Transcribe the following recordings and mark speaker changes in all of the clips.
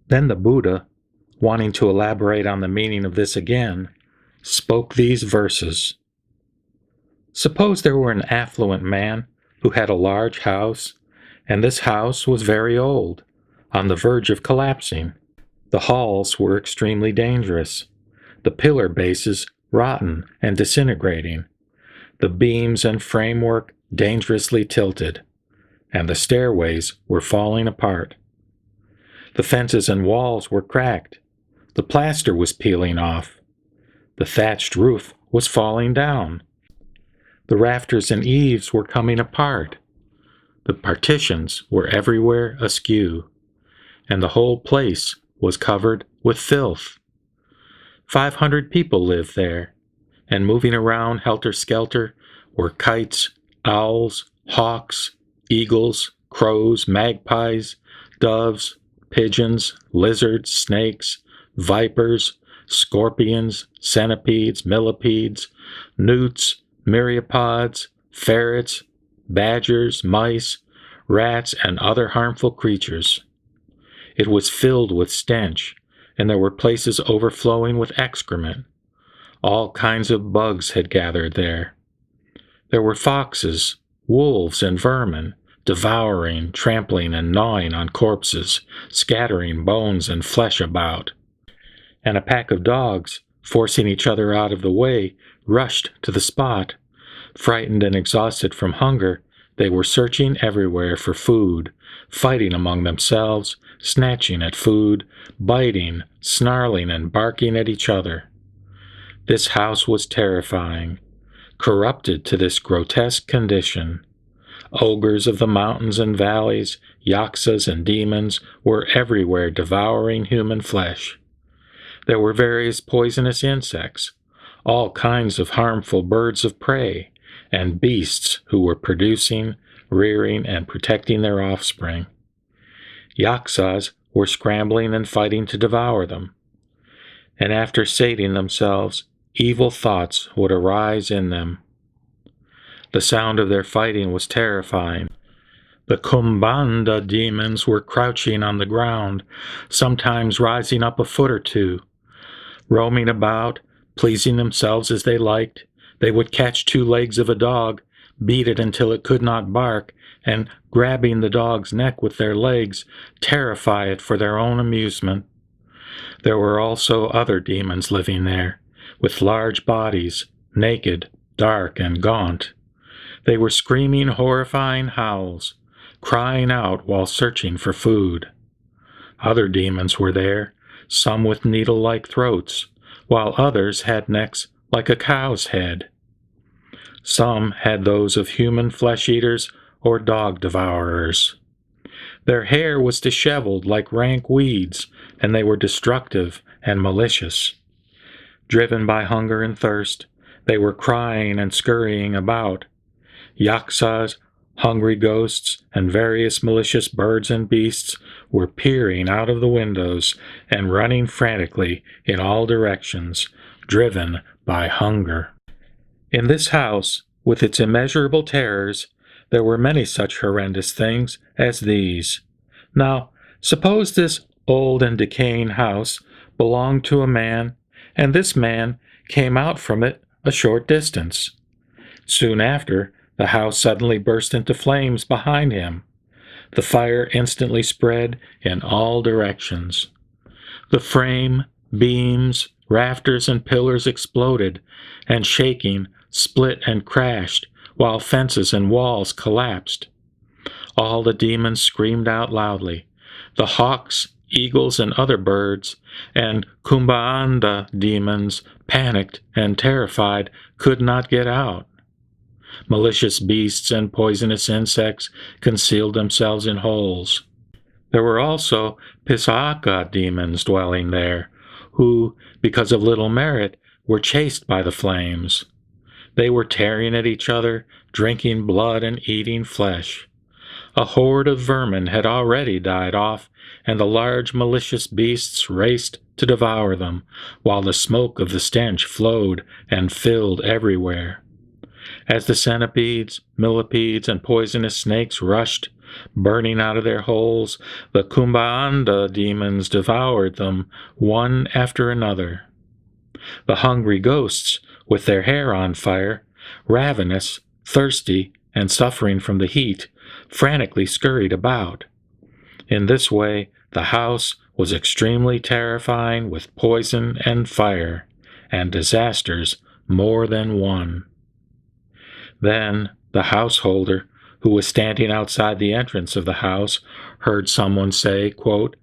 Speaker 1: Then the Buddha, wanting to elaborate on the meaning of this again, spoke these verses. Suppose there were an affluent man who had a large house, and this house was very old, on the verge of collapsing. The halls were extremely dangerous, the pillar bases rotten and disintegrating, the beams and framework dangerously tilted, and the stairways were falling apart. The fences and walls were cracked, the plaster was peeling off, the thatched roof was falling down, the rafters and eaves were coming apart, the partitions were everywhere askew, and the whole place was covered with filth. 500 people lived there, and moving around helter-skelter were kites, owls, hawks, eagles, crows, magpies, doves, pigeons, lizards, snakes, vipers, scorpions, centipedes, millipedes, newts, myriapods, ferrets, badgers, mice, rats, and other harmful creatures. It was filled with stench, and there were places overflowing with excrement. All kinds of bugs had gathered there. There were foxes, wolves, and vermin, devouring, trampling, and gnawing on corpses, scattering bones and flesh about. And a pack of dogs, forcing each other out of the way, rushed to the spot. Frightened and exhausted from hunger, they were searching everywhere for food, fighting among themselves, snatching at food, biting, snarling, and barking at each other. This house was terrifying, corrupted to this grotesque condition. Ogres of the mountains and valleys, yaksas and demons were everywhere devouring human flesh. There were various poisonous insects, all kinds of harmful birds of prey, and beasts who were producing, rearing, and protecting their offspring. Yaksas were scrambling and fighting to devour them. And after sating themselves, evil thoughts would arise in them. The sound of their fighting was terrifying. The Kumbanda demons were crouching on the ground, sometimes rising up a foot or two. Roaming about, pleasing themselves as they liked, they would catch 2 legs of a dog, beat it until it could not bark, and, grabbing the dog's neck with their legs, terrify it for their own amusement. There were also other demons living there, with large bodies, naked, dark, and gaunt. They were screaming horrifying howls, crying out while searching for food. Other demons were there, some with needle-like throats, while others had necks like a cow's head. Some had those of human flesh-eaters or dog devourers. Their hair was disheveled like rank weeds, and they were destructive and malicious. Driven by hunger and thirst, they were crying and scurrying about. Yaksas, hungry ghosts, and various malicious birds and beasts were peering out of the windows and running frantically in all directions, driven by hunger. In this house, with its immeasurable terrors, there were many such horrendous things as these. Now, suppose this old and decaying house belonged to a man, and this man came out from it a short distance. Soon after, the house suddenly burst into flames behind him. The fire instantly spread in all directions. The frame, beams, rafters, and pillars exploded, and shaking, split and crashed, while fences and walls collapsed. All the demons screamed out loudly. The hawks, eagles, and other birds, and Kumbanda demons, panicked and terrified, could not get out. Malicious beasts and poisonous insects concealed themselves in holes. There were also Pisaka demons dwelling there, who, because of little merit, were chased by the flames. They were tearing at each other, drinking blood and eating flesh. A horde of vermin had already died off, and the large malicious beasts raced to devour them, while the smoke of the stench flowed and filled everywhere. As the centipedes, millipedes, and poisonous snakes rushed, Burning out of their holes, the Kumbhaanda demons devoured them, one after another. The hungry ghosts, with their hair on fire, ravenous, thirsty, and suffering from the heat, frantically scurried about. In this way, the house was extremely terrifying with poison and fire, and disasters more than one. Then the householder, who was standing outside the entrance of the house, heard someone say, quote,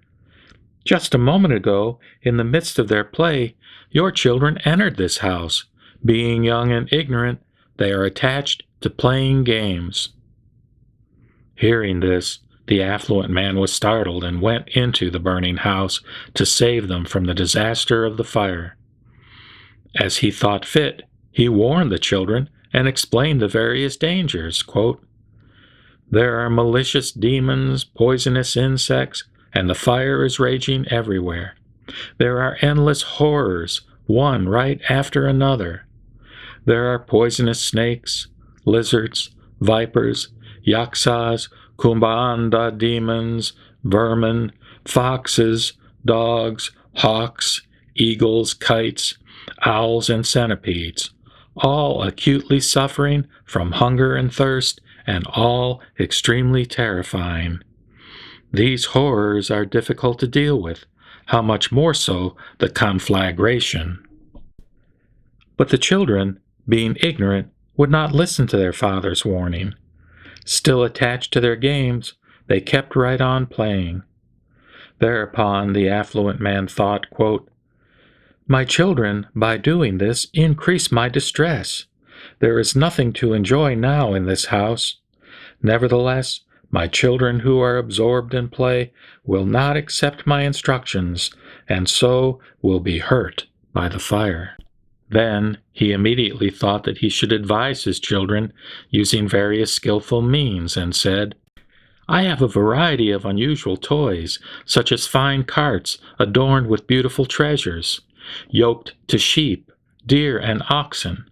Speaker 1: "Just a moment ago, in the midst of their play, your children entered this house. Being young and ignorant, they are attached to playing games." Hearing this, the affluent man was startled and went into the burning house to save them from the disaster of the fire. As he thought fit, he warned the children and explained the various dangers. Quote, "There are malicious demons, poisonous insects, and the fire is raging everywhere. There are endless horrors, one right after another. There are poisonous snakes, lizards, vipers, yaksas, kumbhaanda demons, vermin, foxes, dogs, hawks, eagles, kites, owls, and centipedes, all acutely suffering from hunger and thirst, and all extremely terrifying. These horrors are difficult to deal with, how much more so the conflagration." But the children, being ignorant, would not listen to their father's warning. Still attached to their games, they kept right on playing. Thereupon the affluent man thought, quote, "My children, by doing this, increase my distress. There is nothing to enjoy now in this house. Nevertheless, my children who are absorbed in play will not accept my instructions, and so will be hurt by the fire." Then he immediately thought that he should advise his children using various skillful means, and said, "I have a variety of unusual toys, such as fine carts adorned with beautiful treasures, yoked to sheep, deer, and oxen.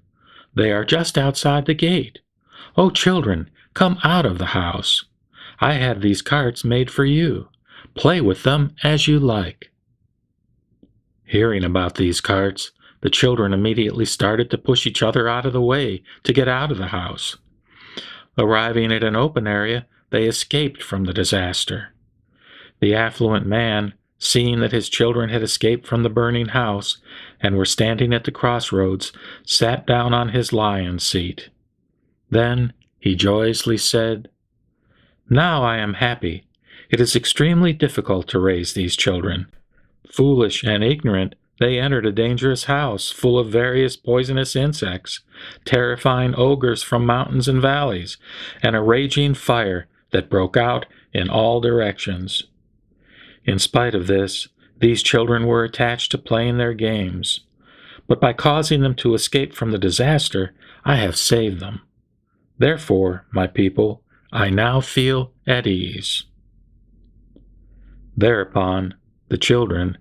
Speaker 1: They are just outside the gate. O children, come out of the house. I have these carts made for you. Play with them as you like." Hearing about these carts, the children immediately started to push each other out of the way to get out of the house. Arriving at an open area, they escaped from the disaster. The affluent man, seeing that his children had escaped from the burning house and were standing at the crossroads, sat down on his lion's seat. Then he joyously said, "Now I am happy. It is extremely difficult to raise these children. Foolish and ignorant, they entered a dangerous house full of various poisonous insects, terrifying ogres from mountains and valleys, and a raging fire that broke out in all directions. In spite of this, these children were attached to playing their games. But by causing them to escape from the disaster, I have saved them. Therefore, my people, I now feel at ease." Thereupon, the children,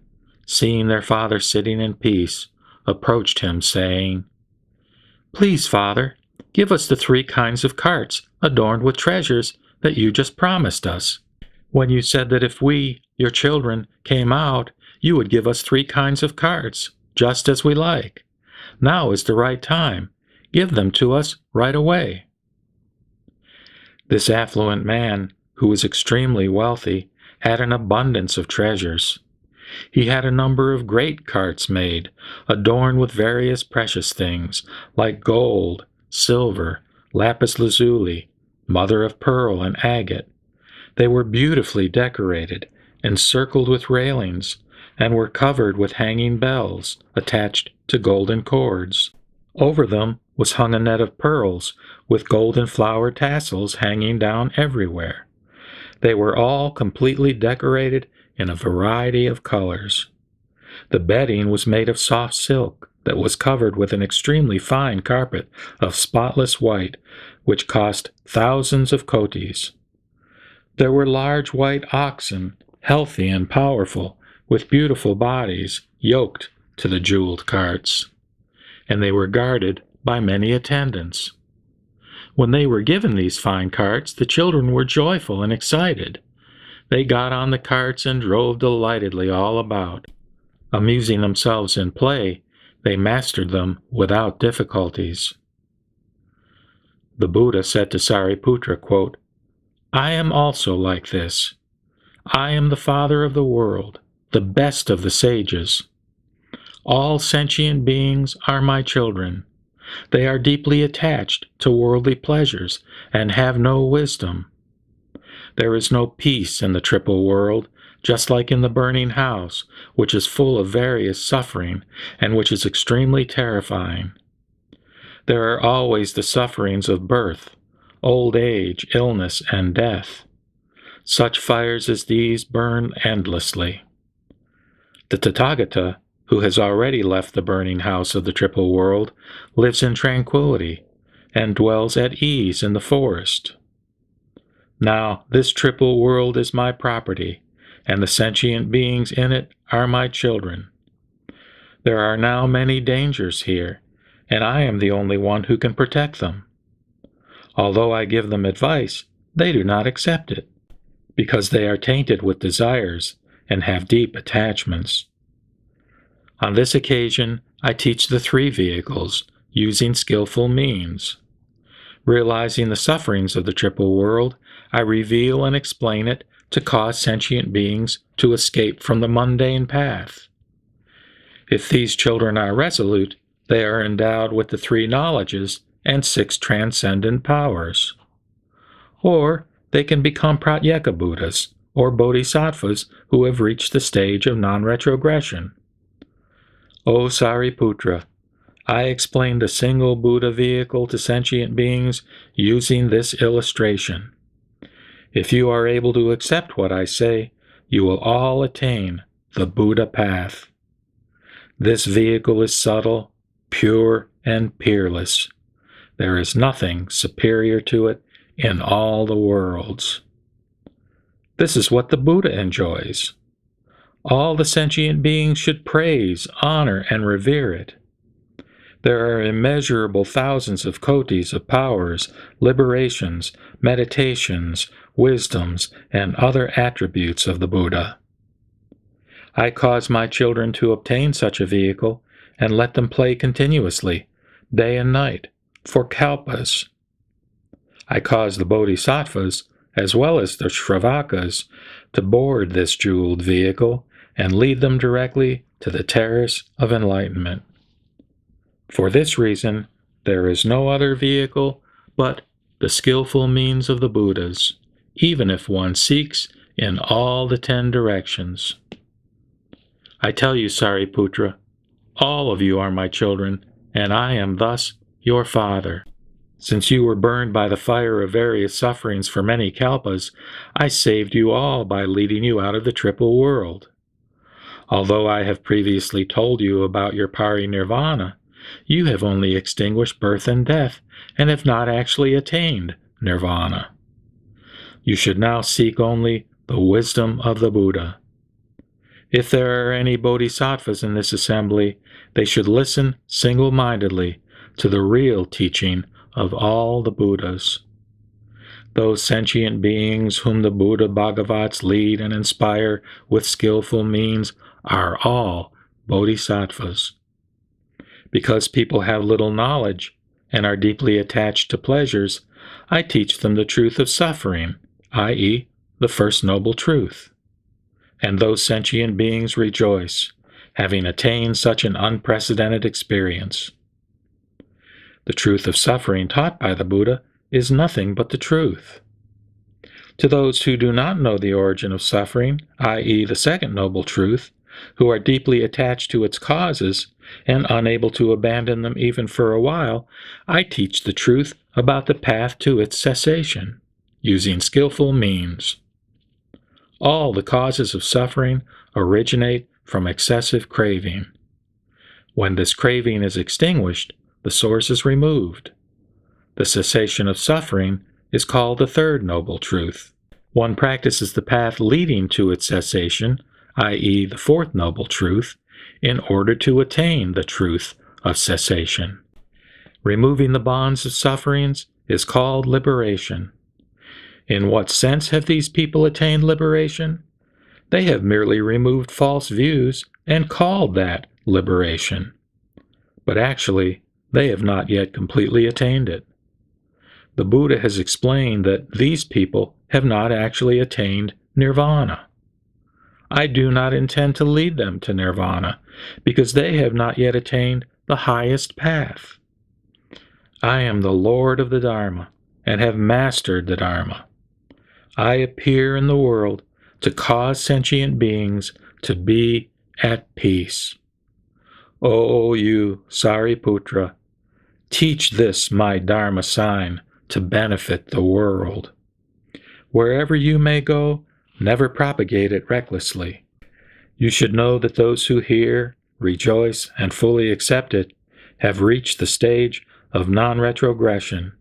Speaker 1: seeing their father sitting in peace, approached him, saying, "Please, Father, give us the 3 kinds of carts adorned with treasures that you just promised us. When you said that if we, your children, came out, you would give us 3 kinds of carts, just as we like. Now is the right time. Give them to us right away." This affluent man, who was extremely wealthy, had an abundance of treasures. He had a number of great carts made, adorned with various precious things, like gold, silver, lapis lazuli, mother of pearl, and agate. They were beautifully decorated, encircled with railings, and were covered with hanging bells attached to golden cords. Over them was hung a net of pearls, with golden flower tassels hanging down everywhere. They were all completely decorated in a variety of colors. The bedding was made of soft silk that was covered with an extremely fine carpet of spotless white, which cost thousands of kotis. There were large white oxen, healthy and powerful, with beautiful bodies, yoked to the jeweled carts, and they were guarded by many attendants. When they were given these fine carts, the children were joyful and excited. They got on the carts and drove delightedly all about. Amusing themselves in play, they mastered them without difficulties. The Buddha said to Sariputra, quote, "I am also like this. I am the father of the world, the best of the sages. All sentient beings are my children. They are deeply attached to worldly pleasures and have no wisdom. There is no peace in the triple world, just like in the burning house, which is full of various suffering and which is extremely terrifying. There are always the sufferings of birth, old age, illness, and death. Such fires as these burn endlessly. The Tathagata, who has already left the burning house of the triple world, lives in tranquility and dwells at ease in the forest. Now this triple world is my property, and the sentient beings in it are my children. There are now many dangers here, and I am the only one who can protect them. Although I give them advice, they do not accept it, because they are tainted with desires and have deep attachments. On this occasion, I teach the three vehicles, using skillful means. Realizing the sufferings of the triple world, I reveal and explain it to cause sentient beings to escape from the mundane path. If these children are resolute, they are endowed with the three knowledges and 6 transcendent powers. Or they can become Pratyeka Buddhas, or Bodhisattvas who have reached the stage of non-retrogression. O Sariputra, I explained a single Buddha vehicle to sentient beings using this illustration. If you are able to accept what I say, you will all attain the Buddha path. This vehicle is subtle, pure, and peerless. There is nothing superior to it in all the worlds. This is what the Buddha enjoys. All the sentient beings should praise, honor, and revere it. There are immeasurable thousands of kotis of powers, liberations, meditations, wisdoms, and other attributes of the Buddha. I cause my children to obtain such a vehicle and let them play continuously, day and night, for kalpas. I cause the bodhisattvas, as well as the shravakas, to board this jeweled vehicle and lead them directly to the terrace of enlightenment. For this reason, there is no other vehicle but the skillful means of the Buddhas, even if one seeks in all the 10 directions. I tell you, Sariputra, all of you are my children, and I am thus your father. Since you were burned by the fire of various sufferings for many kalpas, I saved you all by leading you out of the triple world. Although I have previously told you about your parinirvana, you have only extinguished birth and death, and have not actually attained nirvana. You should now seek only the wisdom of the Buddha. If there are any bodhisattvas in this assembly, they should listen single-mindedly to the real teaching of all the Buddhas. Those sentient beings whom the Buddha Bhagavats lead and inspire with skillful means are all bodhisattvas. Because people have little knowledge and are deeply attached to pleasures, I teach them the truth of suffering, i.e., the first noble truth. And those sentient beings rejoice, having attained such an unprecedented experience. The truth of suffering taught by the Buddha is nothing but the truth. To those who do not know the origin of suffering, i.e., the second noble truth, who are deeply attached to its causes and unable to abandon them even for a while, I teach the truth about the path to its cessation, using skillful means. All the causes of suffering originate from excessive craving. When this craving is extinguished, the source is removed. The cessation of suffering is called the third noble truth. One practices the path leading to its cessation, i.e., the fourth noble truth, in order to attain the truth of cessation. Removing the bonds of sufferings is called liberation. In what sense have these people attained liberation? They have merely removed false views and called that liberation. But actually, they have not yet completely attained it. The Buddha has explained that these people have not actually attained nirvana. I do not intend to lead them to nirvana, because they have not yet attained the highest path. I am the Lord of the Dharma, and have mastered the Dharma. I appear in the world to cause sentient beings to be at peace. O you Sariputra, teach this my Dharma sign to benefit the world. Wherever you may go, never propagate it recklessly. You should know that those who hear, rejoice, and fully accept it have reached the stage of non-retrogression.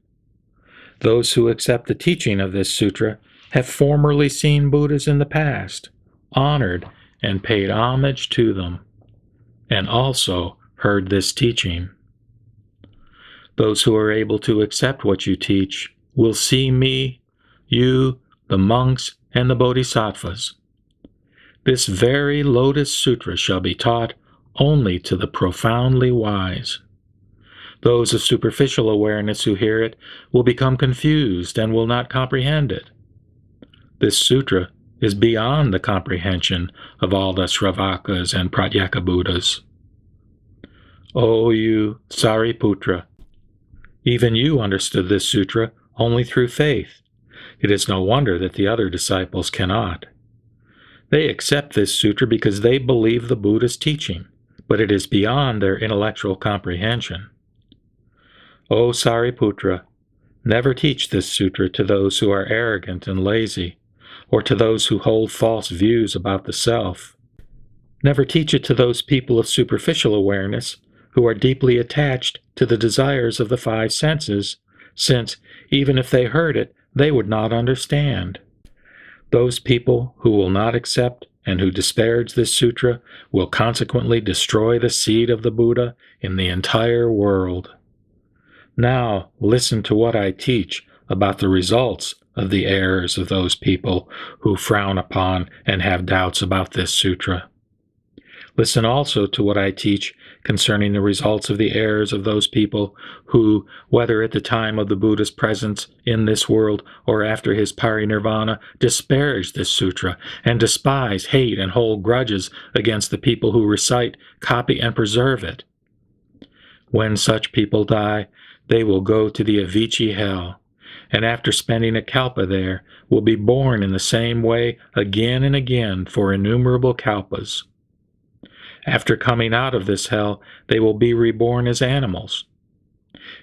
Speaker 1: Those who accept the teaching of this sutra have formerly seen Buddhas in the past, honored and paid homage to them, and also heard this teaching. Those who are able to accept what you teach will see me, you, the monks, and the bodhisattvas. This very Lotus Sutra shall be taught only to the profoundly wise. Those of superficial awareness who hear it will become confused and will not comprehend it. This sutra is beyond the comprehension of all the Sravakas and Pratyeka Buddhas. O you Sariputra, even you understood this sutra only through faith. It is no wonder that the other disciples cannot. They accept this sutra because they believe the Buddha's teaching, but it is beyond their intellectual comprehension. O Sariputra, never teach this sutra to those who are arrogant and lazy, or to those who hold false views about the self. Never teach it to those people of superficial awareness who are deeply attached to the desires of the five senses, since, even if they heard it, they would not understand. Those people who will not accept and who disparage this sutra will consequently destroy the seed of the Buddha in the entire world. Now listen to what I teach about the results of the errors of those people who frown upon and have doubts about this sutra. Listen also to what I teach concerning the results of the errors of those people who, whether at the time of the Buddha's presence in this world or after his parinirvana, disparage this sutra and despise, hate, and hold grudges against the people who recite, copy, and preserve it. When such people die, they will go to the Avicii hell, and after spending a kalpa there, will be born in the same way again and again for innumerable kalpas. After coming out of this hell, they will be reborn as animals.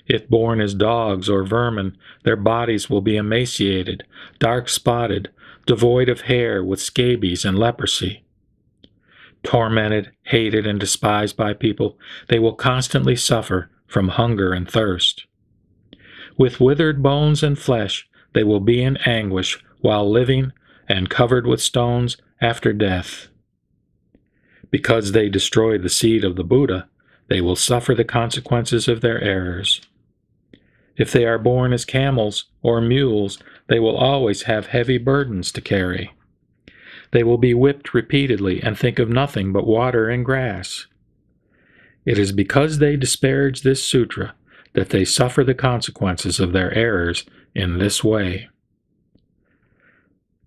Speaker 1: If born as dogs or vermin, their bodies will be emaciated, dark-spotted, devoid of hair, with scabies and leprosy. Tormented, hated, and despised by people, they will constantly suffer from hunger and thirst. With withered bones and flesh, they will be in anguish while living and covered with stones after death. Because they destroyed the seed of the Buddha, they will suffer the consequences of their errors. If they are born as camels or mules, they will always have heavy burdens to carry. They will be whipped repeatedly and think of nothing but water and grass. It is because they disparage this sutra that they suffer the consequences of their errors in this way.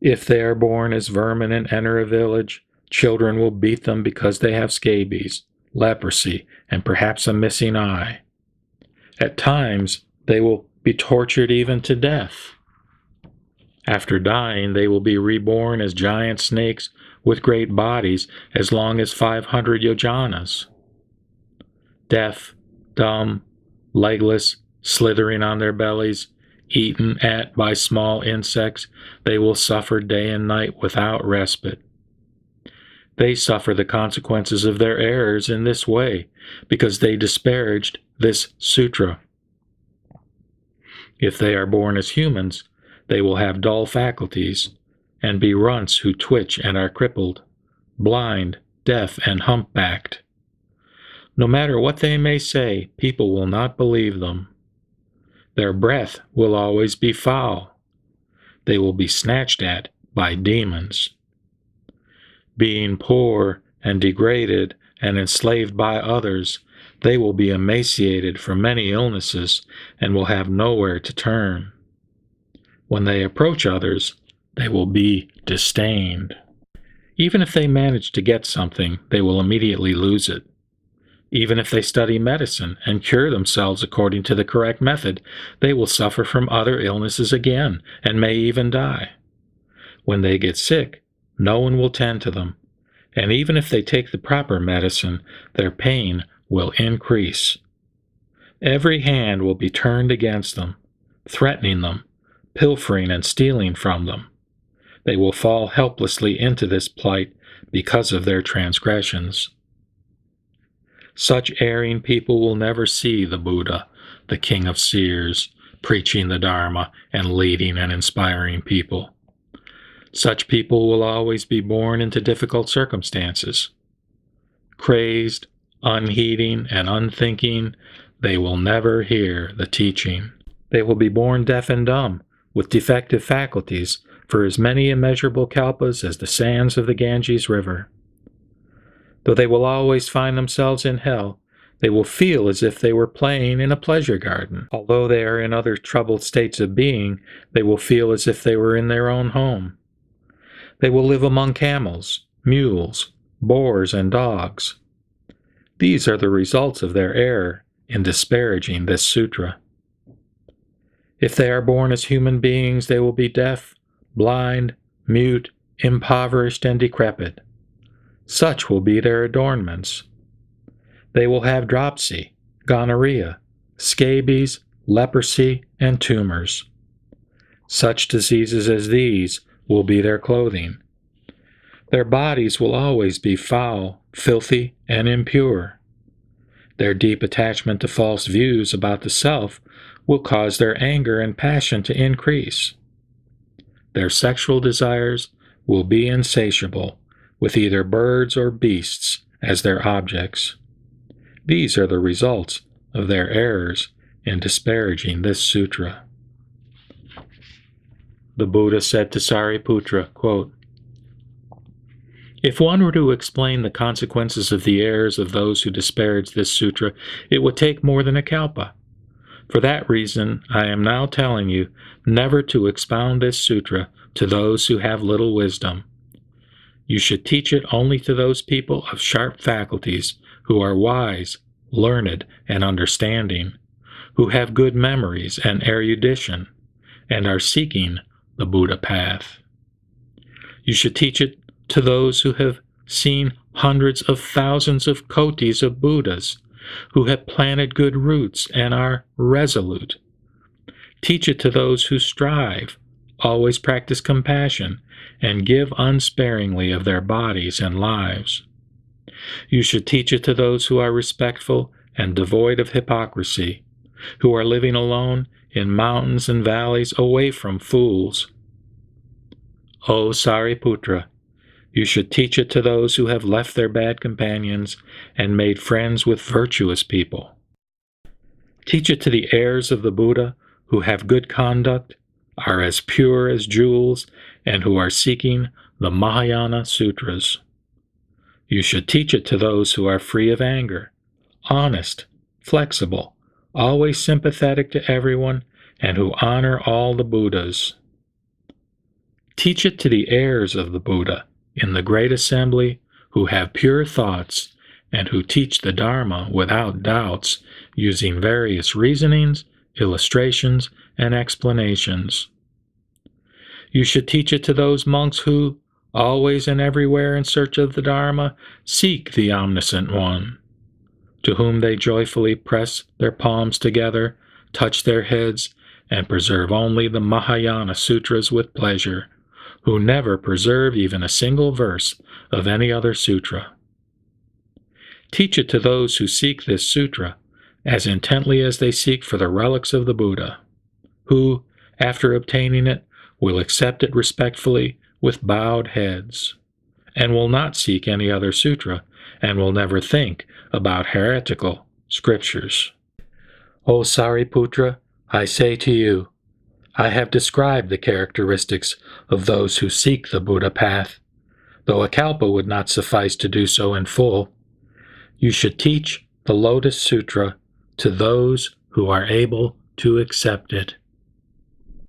Speaker 1: If they are born as vermin and enter a village, children will beat them because they have scabies, leprosy, and perhaps a missing eye. At times, they will be tortured even to death. After dying, they will be reborn as giant snakes with great bodies as long as 500 yojanas. Deaf, dumb, legless, slithering on their bellies, eaten at by small insects, they will suffer day and night without respite. They suffer the consequences of their errors in this way, because they disparaged this sutra. If they are born as humans, they will have dull faculties, and be runts who twitch and are crippled, blind, deaf, and humpbacked. No matter what they may say, people will not believe them. Their breath will always be foul. They will be snatched at by demons. Being poor and degraded and enslaved by others, they will be emaciated from many illnesses and will have nowhere to turn. When they approach others, they will be disdained. Even if they manage to get something, they will immediately lose it. Even if they study medicine and cure themselves according to the correct method, they will suffer from other illnesses again and may even die. When they get sick, no one will tend to them, and even if they take the proper medicine, their pain will increase. Every hand will be turned against them, threatening them, pilfering and stealing from them. They will fall helplessly into this plight because of their transgressions. Such erring people will never see the Buddha, the King of Seers, preaching the Dharma and leading and inspiring people. Such people will always be born into difficult circumstances. Crazed, unheeding, and unthinking, they will never hear the teaching. They will be born deaf and dumb, with defective faculties, for as many immeasurable kalpas as the sands of the Ganges River. Though they will always find themselves in hell, they will feel as if they were playing in a pleasure garden. Although they are in other troubled states of being, they will feel as if they were in their own home. They will live among camels, mules, boars, and dogs. These are the results of their error in disparaging this sutra. If they are born as human beings, they will be deaf, blind, mute, impoverished, and decrepit. Such will be their adornments. They will have dropsy, gonorrhea, scabies, leprosy, and tumors. Such diseases as these will be their clothing. Their bodies will always be foul, filthy, and impure. Their deep attachment to false views about the self will cause their anger and passion to increase. Their sexual desires will be insatiable, with either birds or beasts as their objects. These are the results of their errors in disparaging this sutra. The Buddha said to Sariputra, quote, "If one were to explain the consequences of the errors of those who disparage this sutra, it would take more than a kalpa. For that reason, I am now telling you never to expound this sutra to those who have little wisdom. You should teach it only to those people of sharp faculties who are wise, learned, and understanding, who have good memories and erudition, and are seeking the Buddha path. You should teach it to those who have seen hundreds of thousands of kotis of Buddhas, who have planted good roots and are resolute. Teach it to those who strive, always practice compassion, and give unsparingly of their bodies and lives. You should teach it to those who are respectful and devoid of hypocrisy, who are living alone in mountains and valleys away from fools. O Sariputra, you should teach it to those who have left their bad companions and made friends with virtuous people. Teach it to the heirs of the Buddha who have good conduct, are as pure as jewels, and who are seeking the Mahayana Sutras. You should teach it to those who are free of anger, honest, flexible, always sympathetic to everyone, and who honor all the Buddhas. Teach it to the heirs of the Buddha in the great assembly who have pure thoughts and who teach the Dharma without doubts, using various reasonings, illustrations, and explanations. You should teach it to those monks who, always and everywhere in search of the Dharma, seek the Omniscient One, to whom they joyfully press their palms together, touch their heads, and preserve only the Mahayana Sutras with pleasure, who never preserve even a single verse of any other sutra. Teach it to those who seek this sutra as intently as they seek for the relics of the Buddha, who, after obtaining it, will accept it respectfully with bowed heads, and will not seek any other sutra, and will never think about heretical scriptures. O Sariputra, I say to you, I have described the characteristics of those who seek the Buddha path, though a kalpa would not suffice to do so in full. You should teach the Lotus Sutra to those who are able to accept it.